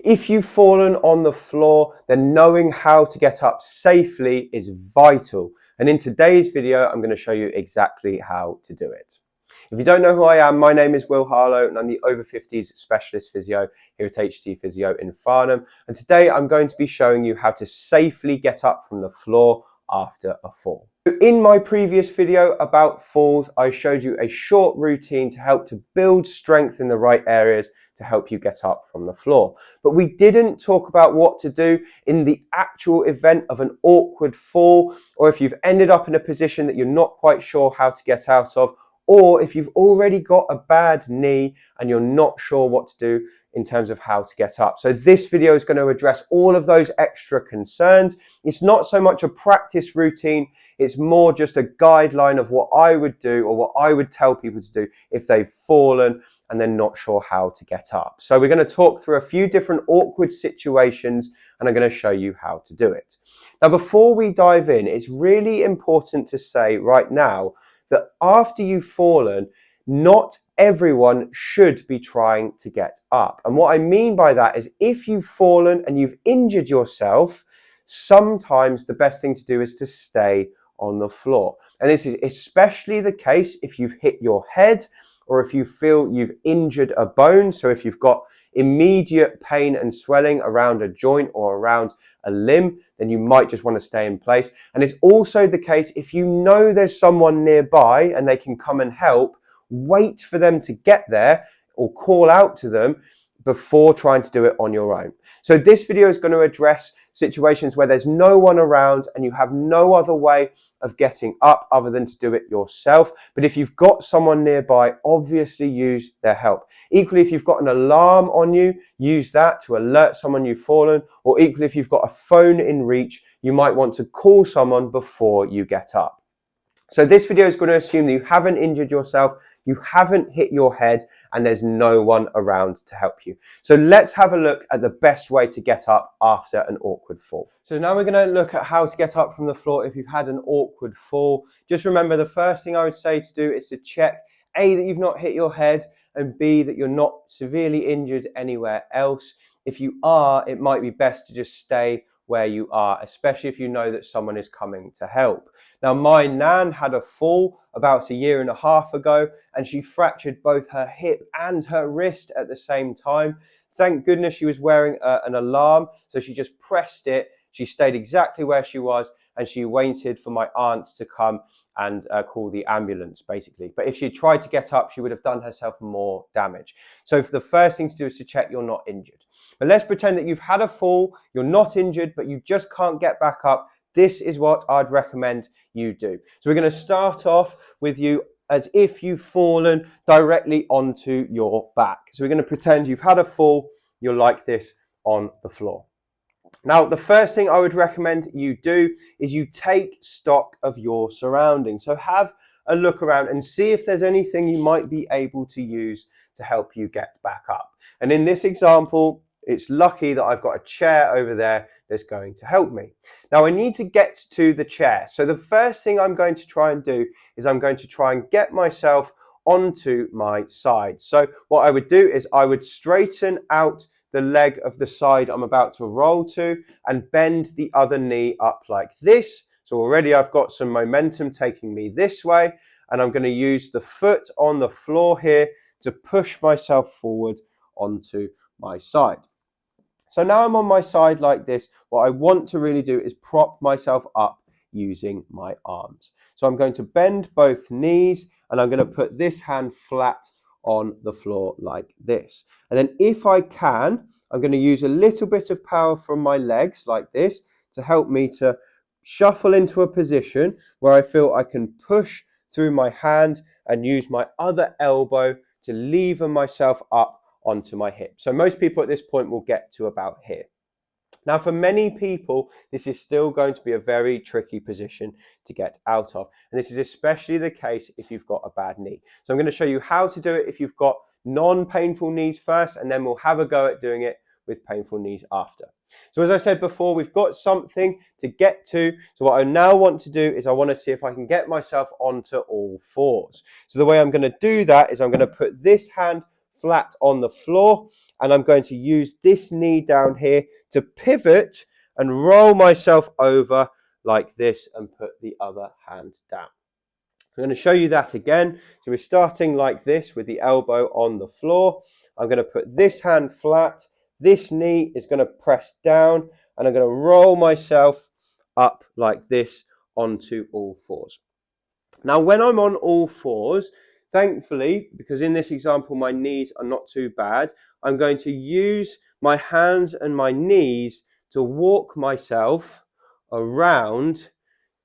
If you've fallen on the floor, then knowing how to get up safely is vital. And in today's video, I'm going to show you exactly how to do it. If you don't know who I am, my name is Harlow and I'm the Over-Fifties specialist physio here at HT Physio in Farnham. And today I'm going to be showing you how to safely get up from the floor after a fall. In my previous video about falls, I showed you a short routine to help to build strength in the right areas to help you get up from the floor. But we didn't talk about what to do in the actual event of an awkward fall, or if you've ended up in a position that you're not quite sure how to get out of, or if you've already got a bad knee and you're not sure what to do in terms of how to get up. So this video is going to address all of those extra concerns. It's not so much a practice routine, it's more just a guideline of what I would do or what I would tell people to do if they've fallen and they're not sure how to get up. So we're going to talk through a few different awkward situations and I'm going to show you how to do it. Now, before we dive in, it's really important to say right now that after you've fallen, not everyone should be trying to get up. And what I mean by that is if you've fallen and you've injured yourself, sometimes the best thing to do is to stay on the floor. And this is especially the case if you've hit your head or if you feel you've injured a bone. So if you've got immediate pain and swelling around a joint or around a limb, then you might just want to stay in place. And it's also the case if you know there's someone nearby and they can come and help, wait for them to get there or call out to them before trying to do it on your own. So this video is going to address situations where there's no one around and you have no other way of getting up other than to do it yourself. But if you've got someone nearby, obviously use their help. Equally, if you've got an alarm on you, use that to alert someone you've fallen. Or equally, if you've got a phone in reach, you might want to call someone before you get up. So this video is going to assume that you haven't injured yourself, you haven't hit your head, and there's no one around to help you. So let's have a look at the best way to get up after an awkward fall. So now we're going to look at how to get up from the floor if you've had an awkward fall. Just remember, the first thing I would say to do is to check A, that you've not hit your head, and B, that you're not severely injured anywhere else. If you are, it might be best to just stay where you are, especially if you know that someone is coming to help. Now, my nan had a fall about 1.5 years ago and she fractured both her hip and her wrist at the same time. Thank goodness she was wearing an alarm, so she just pressed it. She stayed exactly where she was and she waited for my aunts to come and call the ambulance, basically. But if she tried to get up, she would have done herself more damage. So the first thing to do is to check you're not injured. But let's pretend that you've had a fall, you're not injured, but you just can't get back up. This is what I'd recommend you do. So we're going to start off with you as if you've fallen directly onto your back. So we're going to pretend you've had a fall, you're like this on the floor. Now, the first thing I would recommend you do is you take stock of your surroundings. So have a look around and see if there's anything you might be able to use to help you get back up. And in this example, it's lucky that I've got a chair over there that's going to help me. Now, I need to get to the chair. So the first thing I'm going to try and do is I'm going to try and get myself onto my side. So what I would do is I would straighten out the leg of the side I'm about to roll to and bend the other knee up like this. So already I've got some momentum taking me this way, and I'm going to use the foot on the floor here to push myself forward onto my side. So now I'm on my side like this. What I want to really do is prop myself up using my arms. So I'm going to bend both knees and I'm going to put this hand flat on the floor like this. And then if I can, I'm going to use a little bit of power from my legs like this to help me to shuffle into a position where I feel I can push through my hand and use my other elbow to lever myself up onto my hip. So most people at this point will get to about here. Now, for many people, this is still going to be a very tricky position to get out of. And this is especially the case if you've got a bad knee. So I'm going to show you how to do it if you've got non-painful knees first, and then we'll have a go at doing it with painful knees after. So as I said before, we've got something to get to. So what I now want to do is I want to see if I can get myself onto all fours. So the way I'm going to do that is I'm going to put this hand flat on the floor, and I'm going to use this knee down here to pivot and roll myself over like this and put the other hand down. I'm going to show you that again. So we're starting like this with the elbow on the floor. I'm going to put this hand flat. This knee is going to press down, and I'm going to roll myself up like this onto all fours. Now, when I'm on all fours, thankfully, because in this example my knees are not too bad, I'm going to use my hands and my knees to walk myself around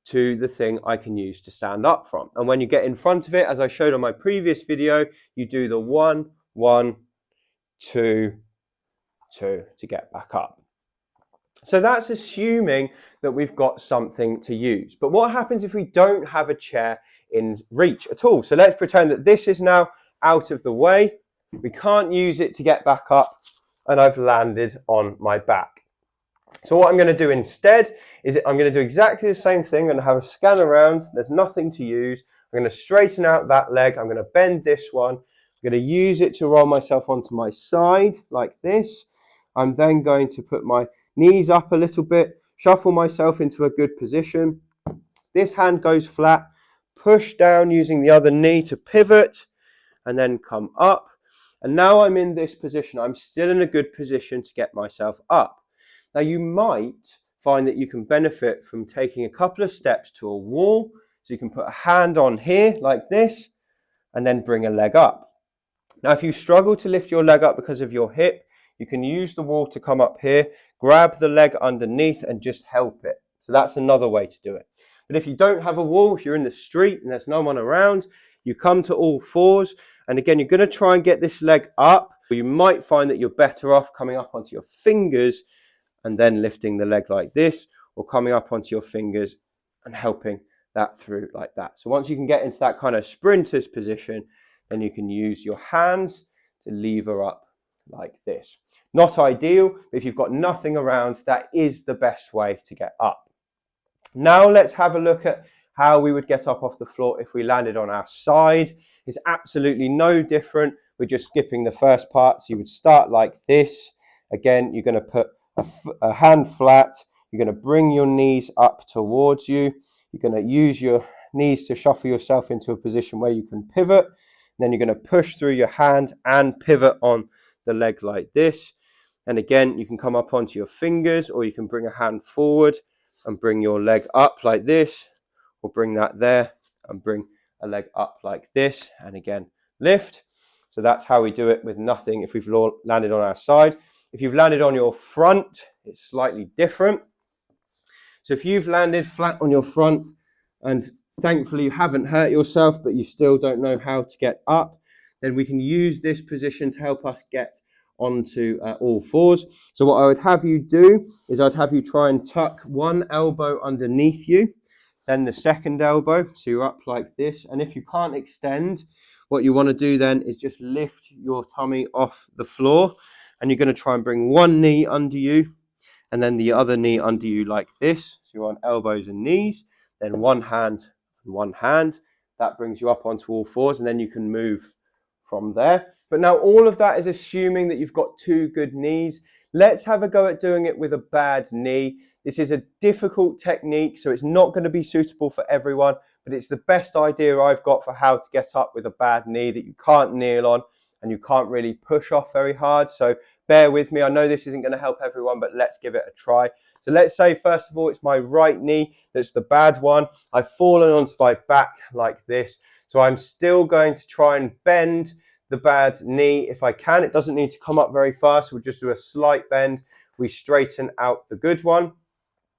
to the thing I can use to stand up from. And when you get in front of it, as I showed on my previous video, you do the 1, 1, 2, 2 to get back up. So that's assuming that we've got something to use. But what happens if we don't have a chair in reach at all? So let's pretend that this is now out of the way. We can't use it to get back up, and I've landed on my back. So what I'm going to do instead is I'm going to do exactly the same thing. I'm going to have a scan around. There's nothing to use. I'm going to straighten out that leg. I'm going to bend this one. I'm going to use it to roll myself onto my side like this. I'm then going to put my knees up a little bit, shuffle myself into a good position. This hand goes flat, push down using the other knee to pivot, and then come up. And now I'm in this position. I'm still in a good position to get myself up. Now you might find that you can benefit from taking a couple of steps to a wall. So you can put a hand on here like this and then bring a leg up. Now if you struggle to lift your leg up because of your hip, you can use the wall to come up here, grab the leg underneath and just help it. So that's another way to do it. But if you don't have a wall, if you're in the street and there's no one around, you come to all fours. And again, you're going to try and get this leg up. You might find that you're better off coming up onto your fingers and then lifting the leg like this, or coming up onto your fingers and helping that through like that. So once you can get into that kind of sprinter's position, then you can use your hands to lever up like this. Not ideal, but if you've got nothing around, that is the best way to get up. Now let's have a look at how we would get up off the floor if we landed on our side. It's absolutely no different. We're just skipping the first part. So you would start like this. Again, you're going to put a hand flat. You're going to bring your knees up towards you. You're going to use your knees to shuffle yourself into a position where you can pivot. Then you're going to push through your hand and pivot on the leg like this. And again, you can come up onto your fingers, or you can bring a hand forward and bring your leg up like this, or bring that there and bring a leg up like this. And again, lift. So that's how we do it with nothing if we've landed on our side. If you've landed on your front, it's slightly different. So if you've landed flat on your front and thankfully you haven't hurt yourself, but you still don't know how to get up, then we can use this position to help us get onto all fours. So what I would have you do is I'd have you try and tuck one elbow underneath you, then the second elbow, so you're up like this. And if you can't extend, what you want to do then is just lift your tummy off the floor. And you're going to try and bring one knee under you and then the other knee under you like this. So you're on elbows and knees, then one hand and one hand. That brings you up onto all fours, and then you can move from there. But now all of that is assuming that you've got two good knees. Let's have a go at doing it with a bad knee. This is a difficult technique, so it's not going to be suitable for everyone, but it's the best idea I've got for how to get up with a bad knee that you can't kneel on and you can't really push off very hard. So bear with me. I know this isn't going to help everyone, but let's give it a try. So let's say, first of all, it's my right knee that's the bad one. I've fallen onto my back like this. So I'm still going to try and bend the bad knee if I can. It doesn't need to come up very fast. We'll just do a slight bend. We straighten out the good one.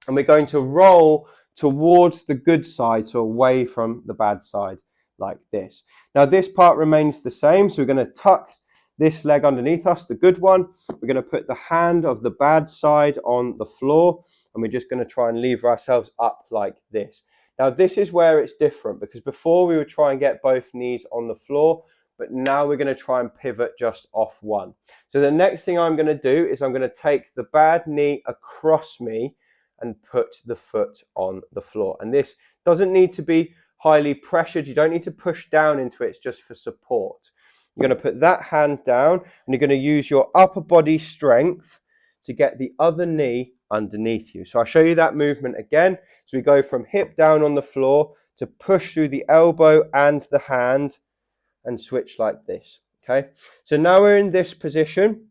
And we're going to roll towards the good side, so away from the bad side like this. Now this part remains the same. So we're going to tuck this leg underneath us, the good one. We're going to put the hand of the bad side on the floor, and we're just going to try and lever ourselves up like this. Now this is where it's different, because before we would try and get both knees on the floor, but now we're going to try and pivot just off one. So the next thing I'm going to do is I'm going to take the bad knee across me and put the foot on the floor. And this doesn't need to be highly pressured. You don't need to push down into it. It's just for support. You're going to put that hand down and you're going to use your upper body strength to get the other knee underneath you. So I'll show you that movement again. So we go from hip down on the floor to push through the elbow and the hand and switch like this. Okay, so now we're in this position.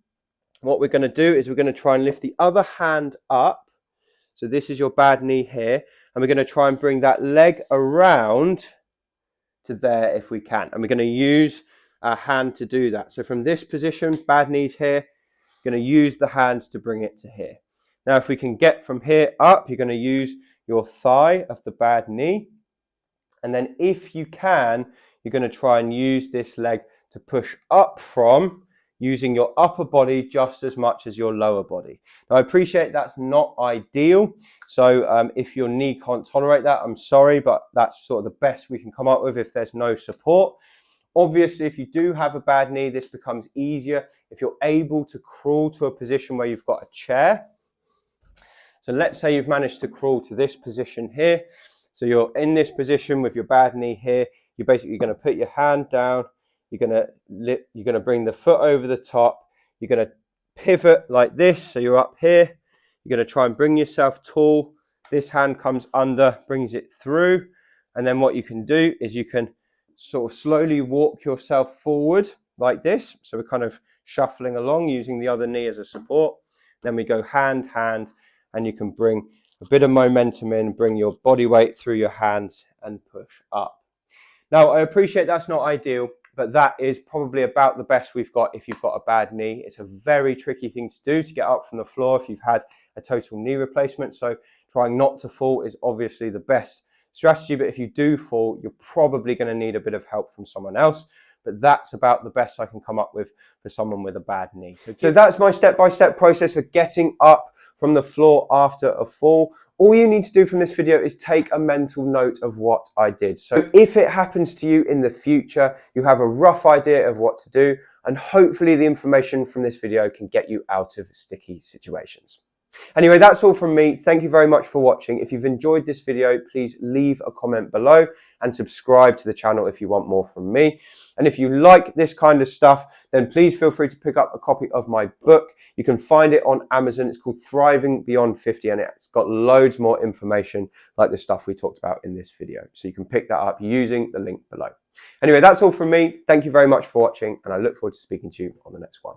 What we're going to do is we're going to try and lift the other hand up. So this is your bad knee here, and we're going to try and bring that leg around to there if we can. And we're going to use our hand to do that. So from this position, bad knees here, going to use the hand to bring it to here. Now, if we can get from here up, you're going to use your thigh of the bad knee. And then if you can, you're going to try and use this leg to push up from, using your upper body just as much as your lower body. Now, I appreciate that's not ideal. So if your knee can't tolerate that, I'm sorry, but that's sort of the best we can come up with if there's no support. Obviously, if you do have a bad knee, this becomes easier if you're able to crawl to a position where you've got a chair. So let's say you've managed to crawl to this position here. So you're in this position with your bad knee here. You're basically going to put your hand down. You're going to bring the foot over the top. You're going to pivot like this. So you're up here. You're going to try and bring yourself tall. This hand comes under, brings it through. And then what you can do is you can sort of slowly walk yourself forward like this. So we're kind of shuffling along using the other knee as a support. Then we go hand, hand, and you can bring a bit of momentum in, bring your body weight through your hands and push up. Now, I appreciate that's not ideal, but that is probably about the best we've got if you've got a bad knee. It's a very tricky thing to do to get up from the floor if you've had a total knee replacement. So trying not to fall is obviously the best strategy, but if you do fall, you're probably going to need a bit of help from someone else. But that's about the best I can come up with for someone with a bad knee. So that's my step-by-step process for getting up from the floor after a fall. All you need to do from this video is take a mental note of what I did. So if it happens to you in the future, you have a rough idea of what to do, and hopefully the information from this video can get you out of sticky situations. Anyway, that's all from me. Thank you very much for watching. If you've enjoyed this video, please leave a comment below and subscribe to the channel if you want more from me. And if you like this kind of stuff, then please feel free to pick up a copy of my book. You can find it on Amazon. It's called Thriving Beyond 50, and it's got loads more information like the stuff we talked about in this video. So you can pick that up using the link below. Anyway, that's all from me. Thank you very much for watching, and I look forward to speaking to you on the next one.